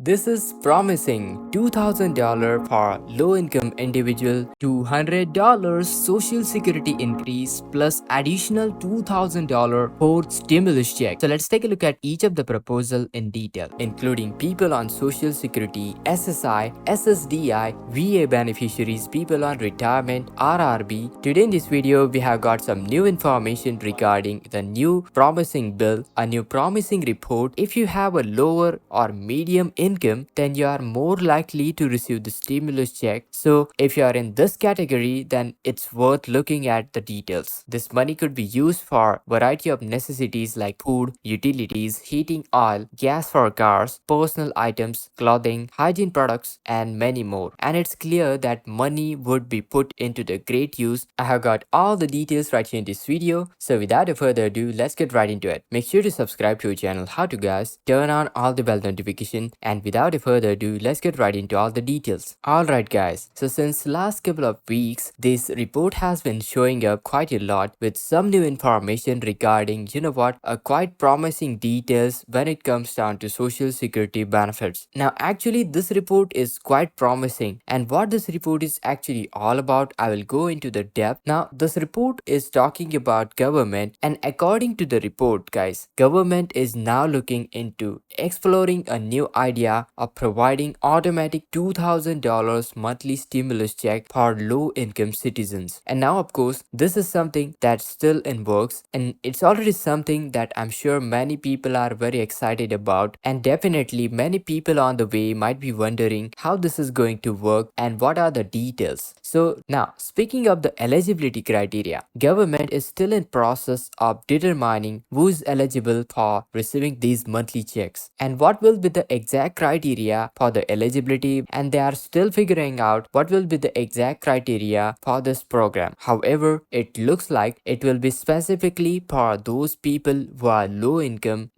This is promising $2,000 for low-income individual, $200 social security increase plus additional $2,000 for stimulus check. So let's take a look at each of the proposal in detail, including people on social security, SSI, SSDI, VA beneficiaries, people on retirement, RRB. Today in this video, we have got some new information regarding the new promising bill, a new promising report. If you have a lower or medium income, then you are more likely to receive the stimulus check. So if you are in this category, then it's worth looking at the details. This money could be used for variety of necessities like food, utilities, heating oil, gas for cars, personal items, clothing, hygiene products, and many more. And it's clear that money would be put into the great use. I have got all the details right here in this video. So without further ado, let's get right into it. Make sure to subscribe to our channel. How to, guys? Turn on all the bell notification, and without further ado, let's get right into all the details. Alright guys, so since last couple of weeks, this report has been showing up quite a lot with some new information regarding, quite promising details when it comes down to social security benefits. Now actually this report is quite promising, and what this report is actually all about, I will go into the depth. Now this report is talking about government, and according to the report, guys, government is now looking into exploring a new idea of providing automatic $2,000 monthly stimulus check for low income citizens. And now of course this is something that's still in works, and it's already something that I'm sure many people are very excited about, and definitely many people on the way might be wondering how this is going to work and what are the details. So now speaking of the eligibility criteria, government is still in process of determining who is eligible for receiving these monthly checks and what will be the exact criteria for the eligibility, and they are still figuring out what will be the exact criteria for this program. However, it looks like it will be specifically for those people who are low income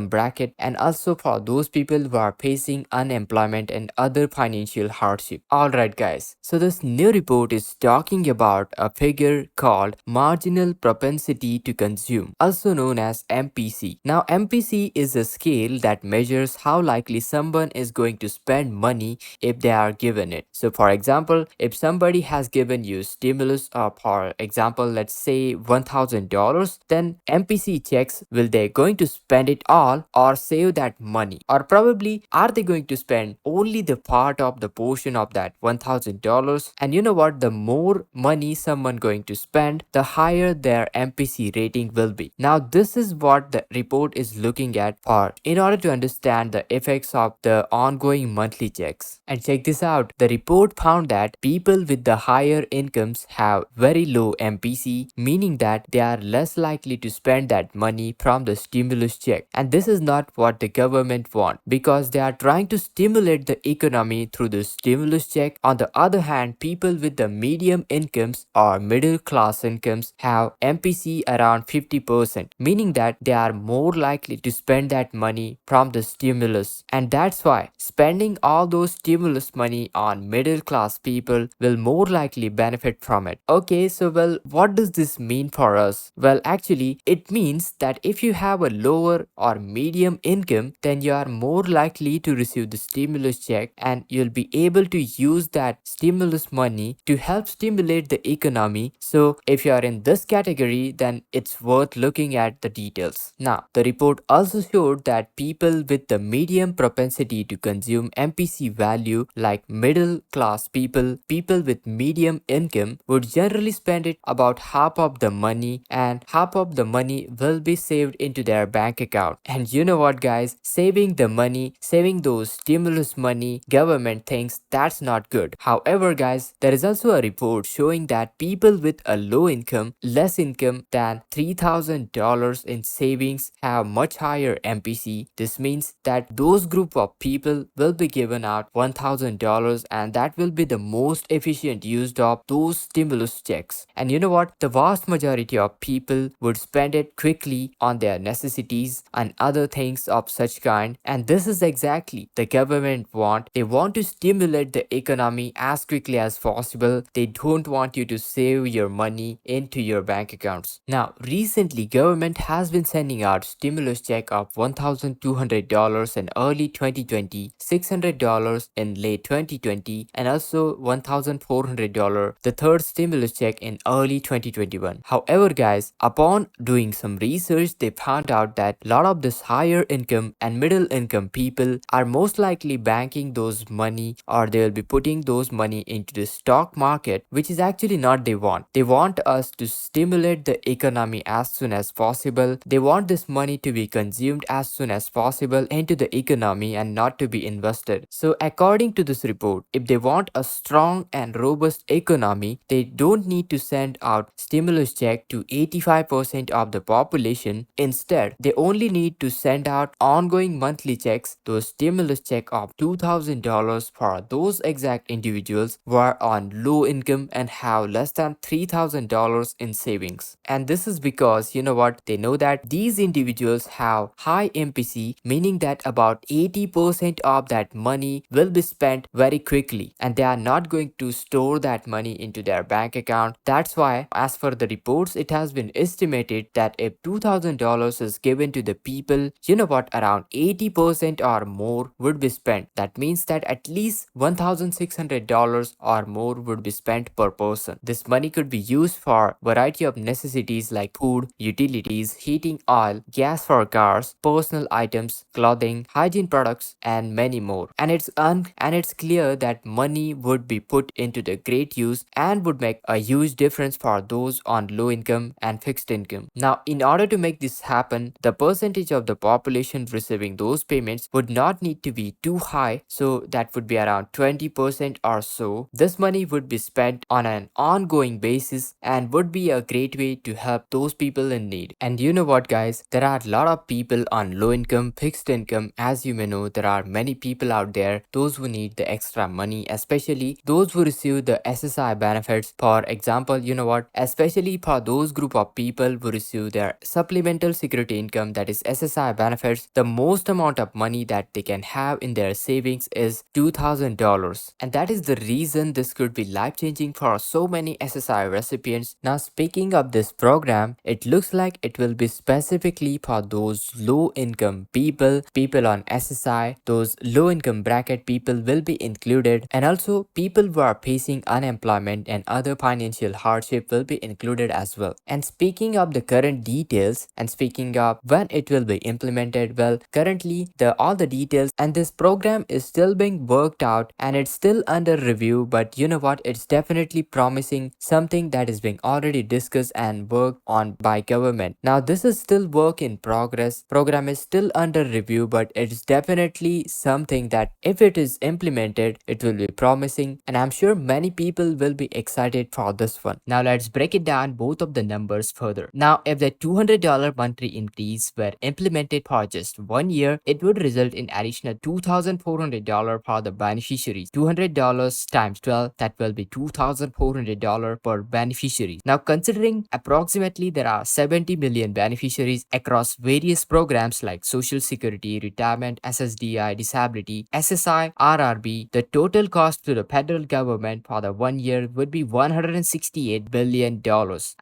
bracket, and also for those people who are facing unemployment and other financial hardship. Alright guys, so this new report is talking about a figure called marginal propensity to consume, also known as MPC. Now MPC is a scale that measures how likely someone is going to spend money if they are given it. So for example, if somebody has given you stimulus, for example, let's say $1,000, then MPC checks will they going to spend it all or save that money, or probably are they going to spend only the part of the portion of that $1,000. And you know what, the more money someone going to spend, the higher their MPC rating will be. Now this is what the report is looking at for in order to understand the effects of the ongoing monthly checks. And check this out, the report found that people with the higher incomes have very low MPC, meaning that they are less likely to spend that money from the stimulus check. And this is not what the government want, because they are trying to stimulate the economy through the stimulus check. On the other hand, people with the medium incomes or middle class incomes have MPC around 50%, meaning that they are more likely to spend that money from the stimulus. And that's why spending all those stimulus money on middle class people will more likely benefit from it. Okay, so well, what does this mean for us? Well, actually it means that if you have a lower or medium income, then you are more likely to receive the stimulus check, and you'll be able to use that stimulus money to help stimulate the economy. So if you are in this category, then it's worth looking at the details. Now the report also showed that people with the medium propensity to consume MPC value, like middle class people with medium income, would generally spend it about half of the money, and half of the money will be saved into their bank account. And you know what guys, saving the money, saving those stimulus money, government thinks that's not good. However guys, there is also a report showing that people with a low income, less income than $3,000 in savings, have much higher MPC. This means that those group of people will be given out $1,000, and that will be the most efficient use of those stimulus checks. And you know what, the vast majority of people would spend it quickly on their necessities and other things of such kind, and this is exactly the government want. They want to stimulate the economy as quickly as possible. They don't want you to save your money into your bank accounts. Now recently government has been sending out stimulus check of $1,200 in early 2020, $600 in late 2020, and also $1,400, the third stimulus check in early 2021. However, guys, upon doing some research, they found out that a lot of this higher income and middle income people are most likely banking those money, or they will be putting those money into the stock market, which is actually not they want. They want us to stimulate the economy as soon as possible. They want this money to be consumed as soon as possible into the economy and not to be invested. So according to this report, if they want a strong and robust economy, they don't need to send out stimulus check to 85% of the population. Instead, they only need to send out ongoing monthly checks, those stimulus check of $2,000 for those exact individuals who are on low income and have less than $3,000 in savings. And this is because, you know what, they know that these individuals have high MPC, meaning that about 80% of that money will be spent very quickly, and they are not going to store that money into their bank account. That's why, as for the reports, it has been estimated that if $2,000 is given to the people, you know what, around 80% or more would be spent. That means that at least $1,600 or more would be spent per person. This money could be used for variety of necessities like food, utilities, heating oil, gas for cars, personal items, clothing, hygiene products, and many more. And it's clear that money would be put into the great use and would make a huge difference for those on low income and fixed income. Now, in order to make this happen, the percentage of the population receiving those payments would not need to be too high, so that would be around 20% or so. This money would be spent on an ongoing basis and would be a great way to help those people in need. And you know what, guys, there are a lot of people on low income, fixed income. As you may know, there are many people out there, those who need the extra money, especially those who receive the SSI benefits. For example, you know what, especially for those group of people who receive their supplemental security income, that is SSI benefits, the most amount of money that they can have in their savings is $2,000. And that is the reason this could be life changing for so many SSI recipients. Now, speaking of this program, it looks like it will be specifically for those low income people, people on SSI, those low income bracket people will be included, and also people who are facing unemployment and other financial hardship will be included as well. And speaking of the current details, and speaking of when it will be implemented, well, currently all the details and this program is still being worked out and it's still under review, but you know what, it's definitely promising something that is being already discussed and worked on by government. Now, this is still work in progress, program is still under review, but it's definitely something that if it is implemented, it will be promising, and I'm sure many people will be excited for this one. Now, let's break it down both of the numbers further. Now, if the $200 monthly increase were implemented for just 1 year, it would result in additional $2,400 for the beneficiaries. $200 times 12, that will be $2,400 per beneficiary. Now, considering approximately there are 70 million beneficiaries across various programs like Social Security, Retirement, SSDI, Disability, SSI, RRB, the total cost to the federal government for the 1 year would be $168 billion.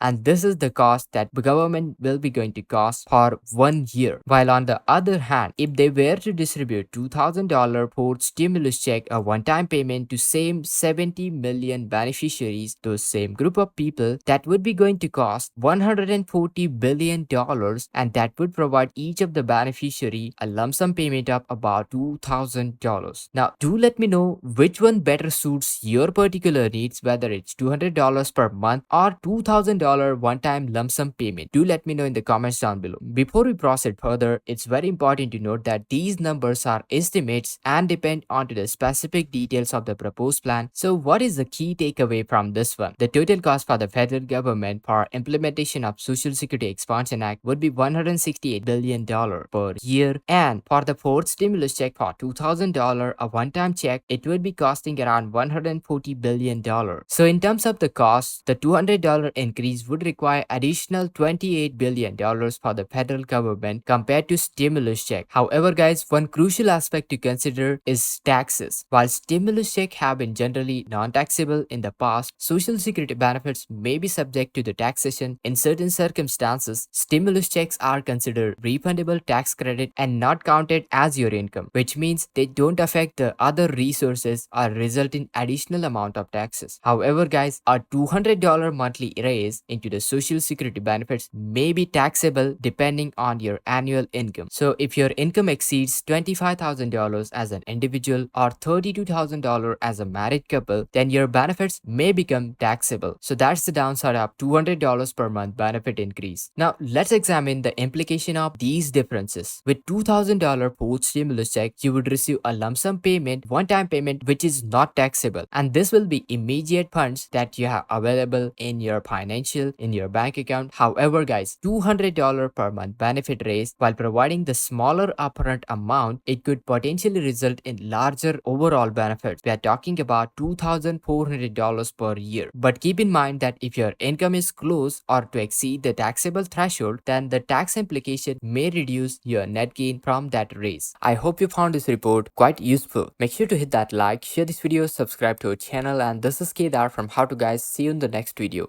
And this is the cost that the government will be going to cost for 1 year. While on the other hand, if they were to distribute $2,000 for stimulus check, a one-time payment to same 70 million beneficiaries, those same group of people, that would be going to cost $140 billion, and that would provide each of the beneficiary a lump sum payment of about $2,000. Now, do let me know which one better suits your particular needs, whether it's $200 per month or $2,000 one-time lump sum payment. Do let me know in the comments down below. Before we proceed further, it's very important to note that these numbers are estimates and depend on to the specific details of the proposed plan. So what is the key takeaway from this one? The total cost for the federal government for implementation of Social Security Expansion Act would be $168 billion per year, and for the fourth stimulus check for $2,000, a one-time check, it would be costing around $140 billion. So in terms of the cost, the $200 increase would require additional $28 billion for the federal government compared to stimulus check. However, guys, one crucial aspect to consider is taxes. While stimulus check have been generally non-taxable in the past, Social Security benefits may be subject to the taxation. In certain circumstances, stimulus checks are considered refundable tax credit and not counted as your income, which means they don't affect the other resources or result in additional amount of taxes. However, guys, a $200 monthly raise into the social security benefits may be taxable depending on your annual income. So if your income exceeds $25,000 as an individual or $32,000 as a married couple, then your benefits may become taxable. So that's the downside of $200 per month benefit increase. Now let's examine the implication of these differences. With $2,000 post-stimulus check, you would receive a lump sum payment, one-time payment, which is not taxable. And this will be immediate funds that you have available in your in your bank account. However, guys, $200 per month benefit raise, while providing the smaller upfront amount, it could potentially result in larger overall benefits. We are talking about $2,400 per year. But keep in mind that if your income is close or to exceed the taxable threshold, then the tax implication may reduce your net gain from that raise. I hope you found this report quite useful. Make sure to hit that like, share this video, subscribe to our channel, and this is Kedar from How to Guys. See you in the next video.